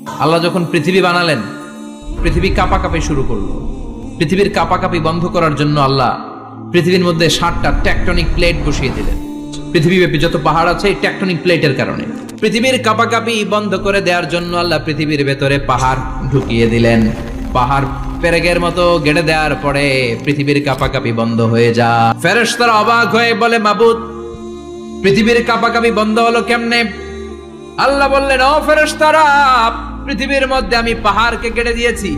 আল্লাহ যখন পৃথিবী বানালেন, পৃথিবী কাঁপাকাঁপি শুরু করলো। পৃথিবীর কাঁপাকাঁপি বন্ধ করার জন্য আল্লাহ পৃথিবীর মধ্যে 7টা টেকটনিক প্লেট বসিয়ে দিলেন। পৃথিবীব্যাপী যত পাহাড় আছে এই টেকটনিক প্লেটের কারণে পৃথিবীর কাঁপাকাঁপি বন্ধ করে দেওয়ার জন্য আল্লাহ পৃথিবীর ভেতরে পাহাড় ঢুকিয়ে দিলেন। পাহাড় পেরেকের মতো গেড়ে দেওয়ার পরে পৃথিবীর কাঁপাকাঁপি বন্ধ হয়ে যায়। ফেরেশতারা অবাক হয়ে বলে, মাবুদ, পৃথিবীর কাঁপাকাঁপি বন্ধ হলো কেমনে? আল্লাহ বললেন, ও ফেরেশতারা, পৃথিবীর মধ্যে আমি পাহাড়কে গেড়ে দিয়েছি।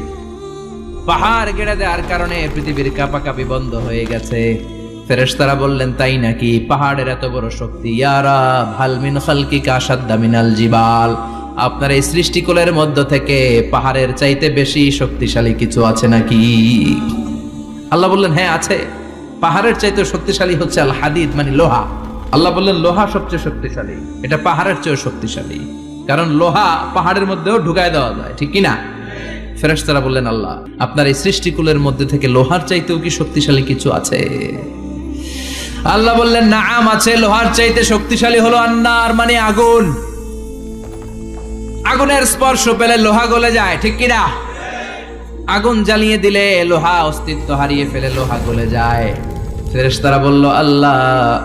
পাহাড় গেড়ে দেওয়ার কারণে পৃথিবীর কাঁপাকাঁপি বন্ধ হয়ে গেছে। ফেরেশতারা বললেন, তাই নাকি? পাহাড়ের এত বড় শক্তি। ইয়া রাব, হাল মিন খালকিকা আশাদ্দা মিনাল জিবাল। আপনার এই সৃষ্টিকুলের মধ্য থেকে পাহাড়ের চাইতে বেশি শক্তিশালী কিছু আছে নাকি? আল্লাহ বললেন, হ্যাঁ আছে। পাহাড়ের চাইতে শক্তিশালী হচ্ছে আল হাদিদ, মানে লোহা। আল্লাহ বললেন, লোহা সবচেয়ে শক্তিশালী, এটা পাহাড়ের চেয়েও শক্তিশালী, কারণ লোহা পাহাড়ের মধ্যেও ঢুকায় দেওয়া যায়, ঠিক কিনা? ফেরেশতারা বললেন, আল্লাহ, আপনার এই সৃষ্টিকুলের মধ্যে থেকে লোহার চাইতেও কি শক্তিশালী কিছু আছে? আল্লাহ বললেন, নাআম আছে। লোহার চাইতে শক্তিশালী হলো আন্নার, মানে আগুন। আগুনের স্পর্শ পেলে লোহা গলে যায়, ঠিক কিনা? আগুন জ্বালিয়ে দিলে লোহা অস্তিত্ব হারিয়ে ফেলে, লোহা গলে যায়। ফেরেশতারা বলল, আল্লাহ,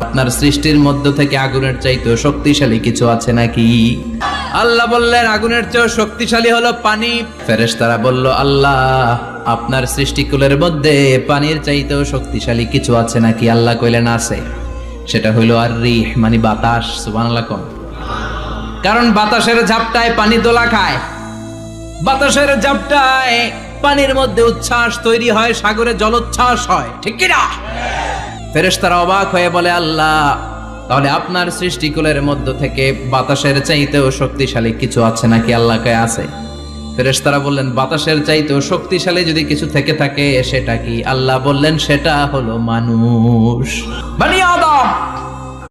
আপনার সৃষ্টির মধ্য থেকে আগুনের চাইতেও শক্তিশালী কিছু আছে নাকি? আল্লাহ বললেন, আগুনের চেয়েও শক্তিশালী হলো পানি। ফেরেশতারা বলল, আল্লাহ, আপনার সৃষ্টিকুলের মধ্যে পানির চাইতেও শক্তিশালী কিছু আছে নাকি? আল্লাহ কইলেন, আছে। সেটা হইল আর রিহ, মানে বাতাস। সুবহানাল্লাহ কোন? কারণ বাতাসের ঝাপটায় পানি দোলা খায়, বাতাসের ঝাপটায় পানির মধ্যে উচ্ছ্বাস তৈরি হয়, সাগরে জলোচ্ছ্বাস হয়, ঠিক কিনা? ফেরেশতারা অবাক হয়ে বলে, আল্লাহ, তাহলে আপনার সৃষ্টিকুলের মধ্য থেকে বাতাসের চাইতেও শক্তিশালী কিছু আছে নাকি? আল্লাহ কয়, আছে। ফেরেশতারা বললেন, বাতাসের চাইতেও শক্তিশালী যদি কিছু থেকে থাকে সেটা কি? আল্লাহ বললেন, সেটা হলো মানুষ, বনি আদম।